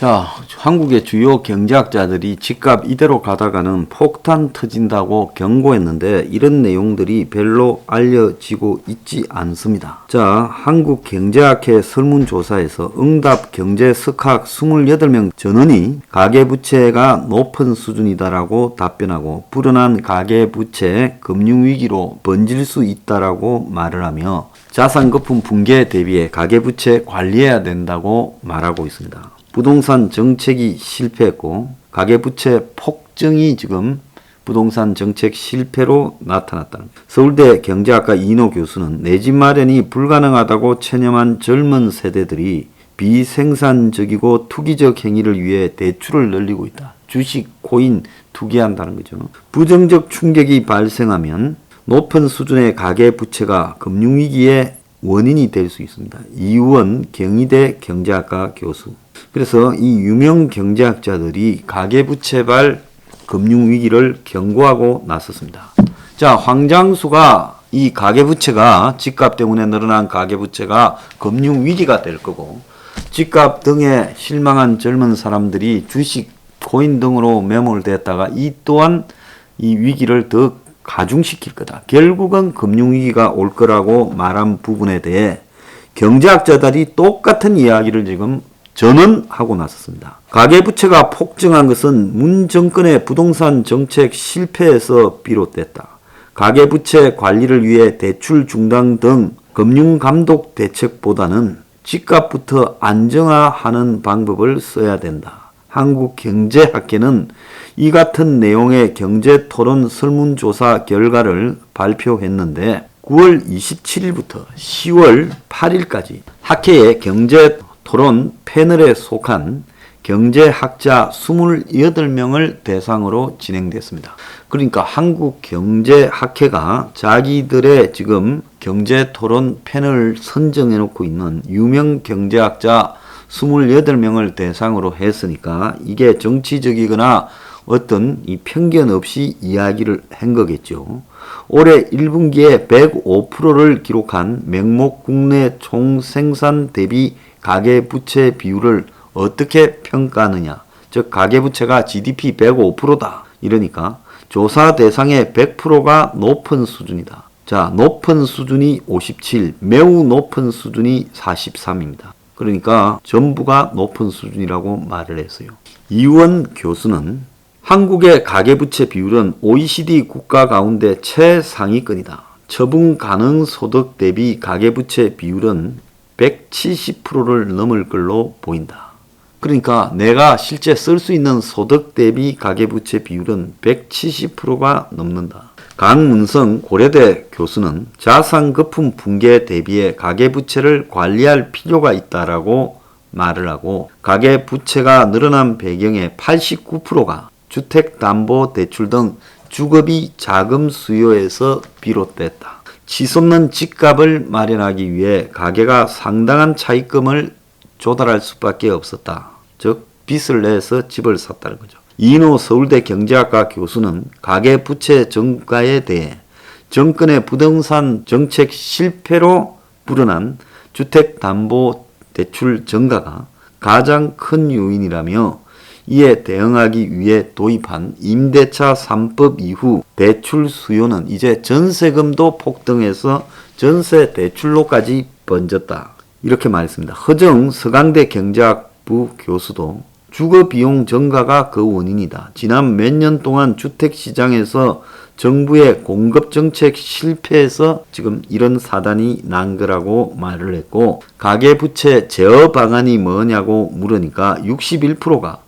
자, 한국의 주요 경제학자들이 집값 이대로 가다가는 폭탄 터진다고 경고했는데 이런 내용들이 별로 알려지고 있지 않습니다. 자, 한국경제학회 설문조사에서 응답 경제석학 28명 전원이 가계부채가 높은 수준이다라고 답변하고 불어난 가계부채 금융위기로 번질 수 있다라고 말을 하며 자산거품 붕괴에 대비해 가계부채 관리해야 된다고 말하고 있습니다. 부동산 정책이 실패했고 가계부채 폭증이 지금 부동산 정책 실패로 나타났다는 거예요. 서울대 경제학과 이인호 교수는 내 집 마련이 불가능하다고 체념한 젊은 세대들이 비생산적이고 투기적 행위를 위해 대출을 늘리고 있다. 주식, 코인 투기한다는 거죠. 부정적 충격이 발생하면 높은 수준의 가계부채가 금융위기의 원인이 될 수 있습니다. 이우원 경희대 경제학과 교수. 그래서 이 유명 경제학자들이 가계부채발 금융위기를 경고하고 나섰습니다. 자, 황장수가 이 가계부채가 집값 때문에 늘어난 가계부채가 금융위기가 될 거고 집값 등에 실망한 젊은 사람들이 주식, 코인 등으로 매몰됐다가 이 또한 이 위기를 더 가중시킬 거다. 결국은 금융위기가 올 거라고 말한 부분에 대해 경제학자들이 똑같은 이야기를 지금 전언하고 나섰습니다. 가계부채가 폭증한 것은 문 정권의 부동산 정책 실패에서 비롯됐다. 가계부채 관리를 위해 대출 중단 등 금융감독 대책보다는 집값부터 안정화하는 방법을 써야 된다. 한국경제학회는 이 같은 내용의 경제토론 설문조사 결과를 발표했는데 9월 27일부터 10월 8일까지 학회의 경제토론 패널에 속한 경제학자 28명을 대상으로 진행됐습니다. 그러니까 한국경제학회가 자기들의 지금 경제토론 패널을 선정해 놓고 있는 유명 경제학자 28명을 대상으로 했으니까 이게 정치적이거나 어떤 이 편견 없이 이야기를 한 거겠죠. 올해 1분기에 105%를 기록한 명목 국내 총생산 대비 가계부채 비율을 어떻게 평가하느냐. 즉 가계부채가 GDP 105%다. 이러니까 조사 대상의 100%가 높은 수준이다. 자, 높은 수준이 57, 매우 높은 수준이 43입니다. 그러니까 전부가 높은 수준이라고 말을 했어요. 이원 교수는 한국의 가계부채 비율은 OECD 국가 가운데 최상위권이다. 처분 가능 소득 대비 가계부채 비율은 170%를 넘을 걸로 보인다. 그러니까 내가 실제 쓸 수 있는 소득 대비 가계부채 비율은 170%가 넘는다. 강문성 고려대 교수는 자산거품 붕괴에 대비해 가계부채를 관리할 필요가 있다라고 말을 하고 가계부채가 늘어난 배경의 89%가 주택담보대출 등 주거비 자금 수요에서 비롯됐다. 치솟는 집값을 마련하기 위해 가계가 상당한 차입금을 조달할 수밖에 없었다. 즉 빚을 내서 집을 샀다는 거죠. 이인호 서울대 경제학과 교수는 가계부채 증가에 대해 정권의 부동산 정책 실패로 불어난 주택담보대출 증가가 가장 큰 요인이라며 이에 대응하기 위해 도입한 임대차 3법 이후 대출 수요는 이제 전세금도 폭등해서 전세 대출로까지 번졌다. 이렇게 말했습니다. 허정 서강대 경제학부 교수도 주거비용 증가가 그 원인이다. 지난 몇 년 동안 주택시장에서 정부의 공급정책 실패에서 지금 이런 사단이 난 거라고 말을 했고 가계부채 제어 방안이 뭐냐고 물으니까 61%가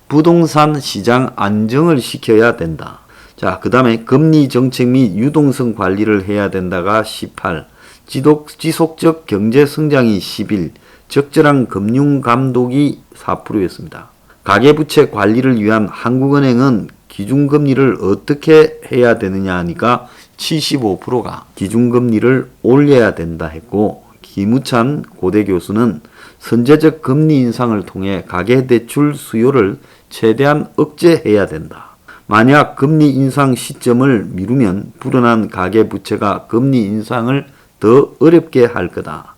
부동산 시장 안정을 시켜야 된다. 자, 그 다음에 금리 정책 및 유동성 관리를 해야 된다가 18, 지속적 경제 성장이 11, 적절한 금융 감독이 4%였습니다. 가계부채 관리를 위한 한국은행은 기준금리를 어떻게 해야 되느냐 하니까 75%가 기준금리를 올려야 된다 했고 김우찬 고대 교수는 선제적 금리 인상을 통해 가계대출 수요를 최대한 억제해야 된다. 만약 금리 인상 시점을 미루면 불어난 가계부채가 금리 인상을 더 어렵게 할 거다.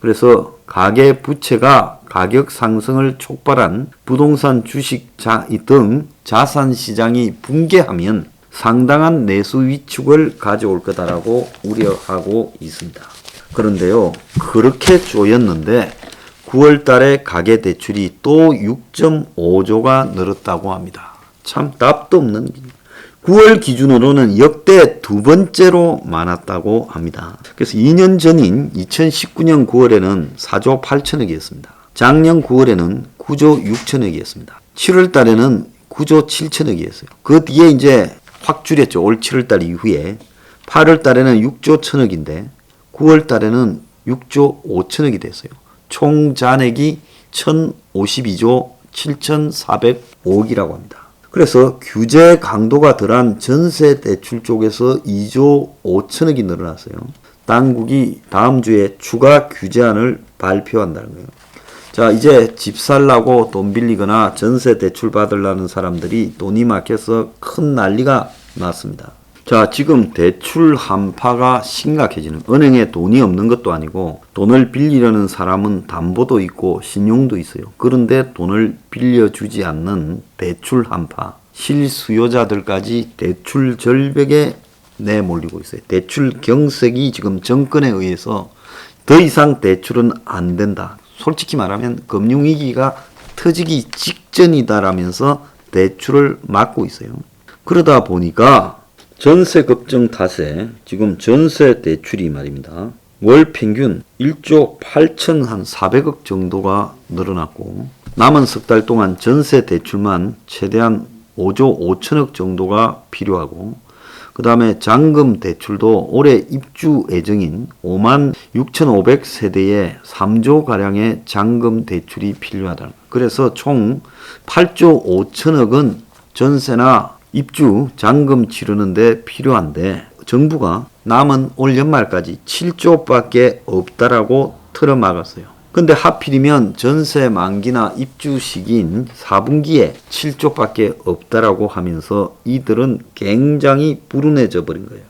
그래서 가계 부채가 가격 상승을 촉발한 부동산 주식 등 자산 시장이 붕괴하면 상당한 내수 위축을 가져올 거다라고 우려하고 있습니다. 그런데요, 그렇게 조였는데 9월 달에 가계 대출이 또 6.5조가 늘었다고 합니다. 참 답도 없는 9월 기준으로는 역대 두 번째로 많았다고 합니다. 그래서 2년 전인 2019년 9월에는 4조 8천억이었습니다. 작년 9월에는 9조 6천억이었습니다. 7월 달에는 9조 7천억이었어요. 그 뒤에 이제 확 줄였죠. 올 7월 달 이후에. 8월 달에는 6조 1천억인데 9월 달에는 6조 5천억이 됐어요. 총 잔액이 1052조 7,405억이라고 합니다. 그래서 규제 강도가 덜한 전세 대출 쪽에서 2조 5천억이 늘어났어요. 당국이 다음 주에 추가 규제안을 발표한다는 거예요. 자, 이제 집 살라고 돈 빌리거나 전세 대출 받으려는 사람들이 돈이 막혀서 큰 난리가 났습니다. 자, 지금 대출 한파가 심각해지는, 은행에 돈이 없는 것도 아니고 돈을 빌리려는 사람은 담보도 있고 신용도 있어요. 그런데 돈을 빌려주지 않는 대출 한파, 실수요자들까지 대출 절벽에 내몰리고 있어요. 대출 경색이 지금 정권에 의해서 더 이상 대출은 안 된다. 솔직히 말하면 금융위기가 터지기 직전이다라면서 대출을 막고 있어요. 그러다 보니까 전세 급증 탓에 지금 전세 대출이 말입니다. 월 평균 1조 8,400억 정도가 늘어났고 남은 석 달 동안 전세 대출만 최대한 5조 5천억 정도가 필요하고 그 다음에 잔금 대출도 올해 입주 예정인 5만 6,500세대에 3조가량의 잔금 대출이 필요하다. 그래서 총 8조 5천억은 전세나 입주 잔금 치르는데 필요한데 정부가 남은 올 연말까지 7조밖에 없다라고 틀어막았어요. 근데 하필이면 전세 만기나 입주 시기인 4분기에 7조밖에 없다라고 하면서 이들은 굉장히 불운해져 버린 거예요.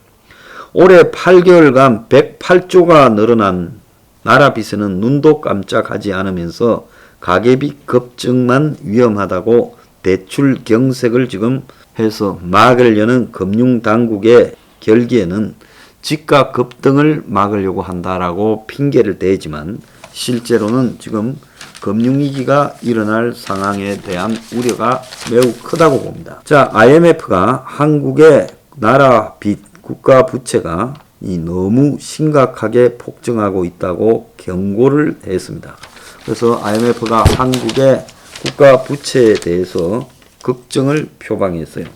올해 8개월간 108조가 늘어난 나라 빚에는 눈도 깜짝하지 않으면서 가계비 급증만 위험하다고 대출 경색을 지금 해서 막으려는 금융당국의 결기에는 집값 급등을 막으려고 한다라고 핑계를 대지만 실제로는 지금 금융위기가 일어날 상황에 대한 우려가 매우 크다고 봅니다. 자, IMF가 한국의 나라 빚, 국가 부채가 너무 심각하게 폭증하고 있다고 경고를 했습니다. 그래서 IMF가 한국의 국가 부채에 대해서 걱정을 표방했어요.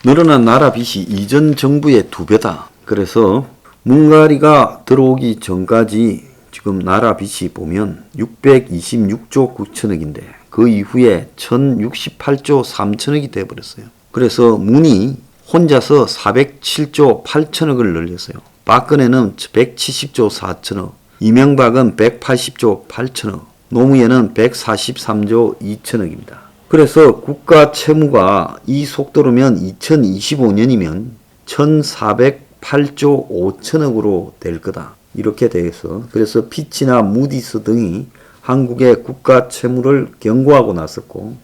늘어난 나라 빚이 이전 정부의 2배다. 그래서 문가리가 들어오기 전까지 지금 나라 빚이 보면 626조 9천억인데 그 이후에 1068조 3천억이 돼버렸어요. 그래서 문이 혼자서 407조 8천억을 늘렸어요. 박근혜는 170조 4천억, 이명박은 180조 8천억, 노무현은 143조 2천억입니다. 그래서 국가 채무가 이 속도로면 2025년이면 1408조 5천억으로 될 거다. 이렇게 되겠어. 그래서 피치나 무디스 등이 한국의 국가 채무를 경고하고 났었고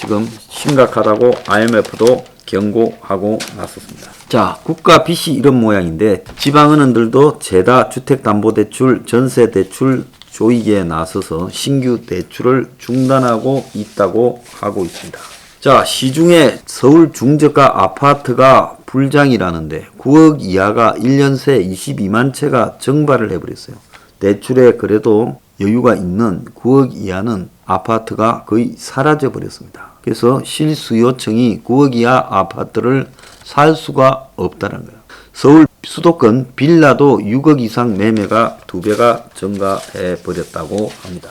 지금 심각하다고 IMF도 경고하고 났었습니다. 자, 국가 빚이 이런 모양인데 지방은행들도 재다 주택담보대출, 전세대출 조이기에 나서서 신규 대출을 중단하고 있다고 하고 있습니다. 자, 시중에 서울 중저가 아파트가 불장이라는데 9억 이하가 1년 새 22만 채가 증발을 해버렸어요. 대출에 그래도 여유가 있는 9억 이하는 아파트가 거의 사라져 버렸습니다. 그래서 실수요층이 9억 이하 아파트를 살 수가 없다는 거예요. 서울 수도권 빌라도 6억 이상 매매가 2배가 증가해 버렸다고 합니다.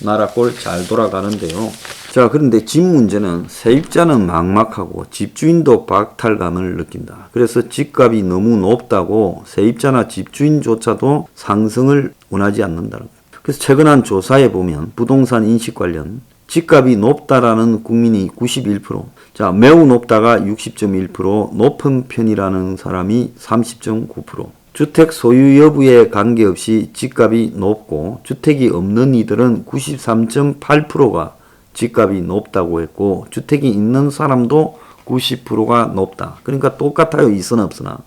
나라 꼴 잘 돌아가는데요. 자, 그런데 집 문제는 세입자는 막막하고 집주인도 박탈감을 느낀다. 그래서 집값이 너무 높다고 세입자나 집주인조차도 상승을 원하지 않는다는 거예요. 그래서 최근 한 조사에 보면 부동산 인식 관련 집값이 높다라는 국민이 91%, 자, 매우 높다가 60.1%, 높은 편이라는 사람이 30.9%. 주택 소유 여부에 관계없이 집값이 높고 주택이 없는 이들은 93.8%가 집값이 높다고 했고 주택이 있는 사람도 90%가 높다. 그러니까 똑같아요. 있으나 없으나.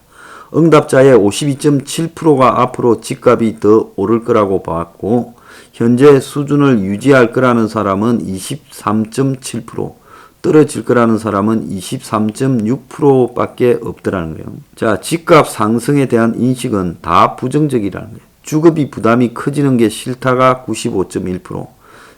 응답자의 52.7%가 앞으로 집값이 더 오를 거라고 봤고 현재 수준을 유지할 거라는 사람은 23.7%, 떨어질 거라는 사람은 23.6%밖에 없더라는 거예요. 자, 집값 상승에 대한 인식은 다 부정적이라는 거예요. 주거비 부담이 커지는 게 싫다가 95.1%,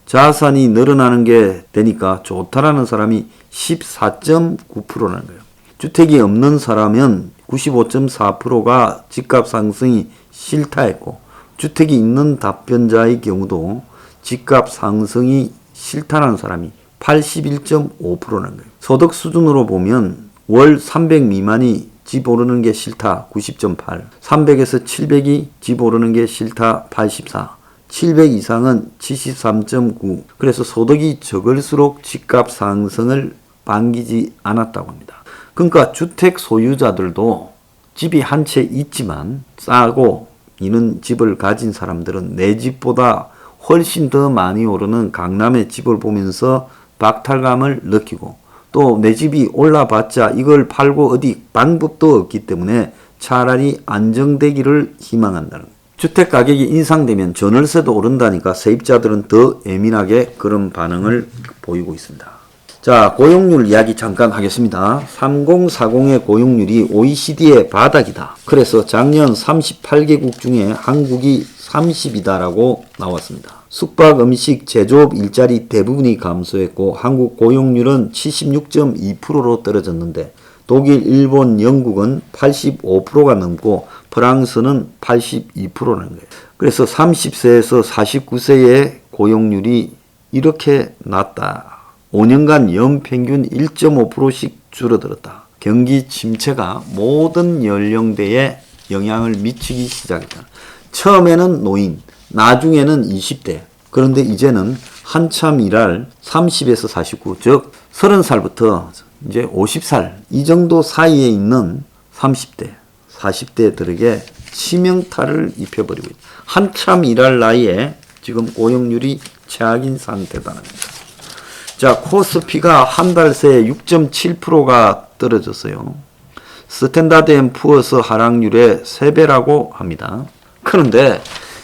자산이 늘어나는 게 되니까 좋다라는 사람이 14.9%라는 거예요. 주택이 없는 사람은 95.4%가 집값 상승이 싫다 했고 주택이 있는 답변자의 경우도 집값 상승이 싫다는 사람이 81.5%라는 거예요. 소득 수준으로 보면 월 300 미만이 집 오르는 게 싫다 90.8, 300에서 700이 집 오르는 게 싫다 84, 700 이상은 73.9. 그래서 소득이 적을수록 집값 상승을 반기지 않았다고 합니다. 그러니까 주택 소유자들도 집이 한 채 있지만 싸고 이는 집을 가진 사람들은 내 집보다 훨씬 더 많이 오르는 강남의 집을 보면서 박탈감을 느끼고 또 내 집이 올라봤자 이걸 팔고 어디 방법도 없기 때문에 차라리 안정되기를 희망한다는 거예요. 주택 가격이 인상되면 전월세도 오른다니까 세입자들은 더 예민하게 그런 반응을 보이고 있습니다. 자, 고용률 이야기 잠깐 하겠습니다. 3040의 고용률이 OECD의 바닥이다. 그래서 작년 38개국 중에 한국이 30이다라고 나왔습니다. 숙박, 음식, 제조업 일자리 대부분이 감소했고 한국 고용률은 76.2%로 떨어졌는데 독일, 일본, 영국은 85%가 넘고 프랑스는 82%라는 거예요. 그래서 30세에서 49세의 고용률이 이렇게 낮다. 5년간 연평균 1.5%씩 줄어들었다. 경기 침체가 모든 연령대에 영향을 미치기 시작했다. 처음에는 노인, 나중에는 20대, 그런데 이제는 한참 일할 30에서 49, 즉 30살부터 이제 50살 이 정도 사이에 있는 30대, 40대들에게 치명타를 입혀버리고 있다. 한참 일할 나이에 지금 고용률이 최악인 상태다는 겁니다. 자, 코스피가 한 달 새에 6.7%가 떨어졌어요. 스탠다드 앤 푸어스 하락률의 3배라고 합니다. 그런데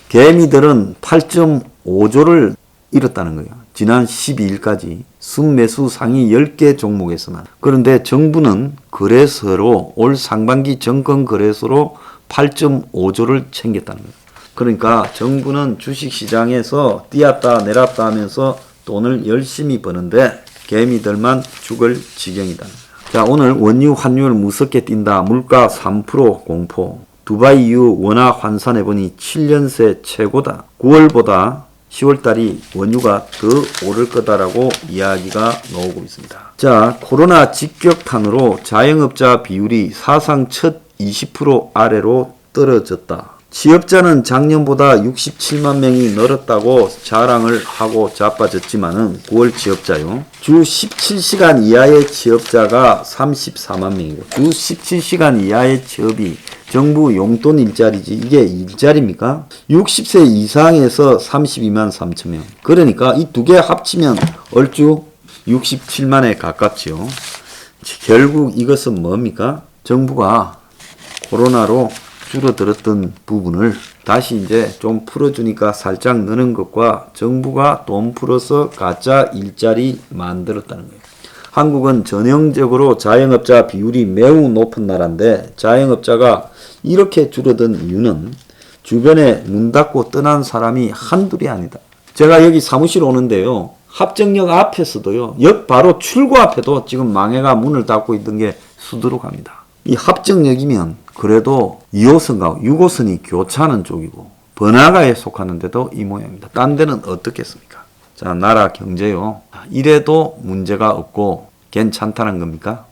개미들은 8.5조를 잃었다는 거예요. 지난 12일까지 순매수 상위 10개 종목에서만. 그런데 정부는 거래소로 올 상반기 정권 거래소로 8.5조를 챙겼다는 거예요. 그러니까 정부는 주식시장에서 뛰었다 내렸다 하면서 돈을 열심히 버는데 개미들만 죽을 지경이다. 자, 오늘 원유 환율 무섭게 뛴다. 물가 3% 공포. 두바이 이후 원화 환산해보니 7년 새 최고다. 9월보다 10월달이 원유가 더 오를 거다라고 이야기가 나오고 있습니다. 자, 코로나 직격탄으로 자영업자 비율이 사상 첫 20% 아래로 떨어졌다. 취업자는 작년보다 67만 명이 늘었다고 자랑을 하고 자빠졌지만은 9월 취업자요. 주 17시간 이하의 취업자가 34만 명이고 주 17시간 이하의 취업이 정부 용돈 일자리지 이게 일자리입니까? 60세 이상에서 32만 3천 명. 그러니까 이 두 개 합치면 얼추 67만에 가깝지요. 결국 이것은 뭡니까? 정부가 코로나로 줄어들었던 부분을 다시 이제 좀 풀어주니까 살짝 느는 것과 정부가 돈 풀어서 가짜 일자리 만들었다는 거예요. 한국은 전형적으로 자영업자 비율이 매우 높은 나라인데 자영업자가 이렇게 줄어든 이유는 주변에 문 닫고 떠난 사람이 한둘이 아니다. 제가 여기 사무실 오는데요. 합정역 앞에서도요. 역 바로 출구 앞에도 지금 망해가 문을 닫고 있던 게 수두룩합니다. 이 합정역이면 그래도 2호선과 6호선이 교차하는 쪽이고 번화가에 속하는데도 이 모양입니다. 딴 데는 어떻겠습니까? 자, 나라 경제요. 이래도 문제가 없고 괜찮다는 겁니까?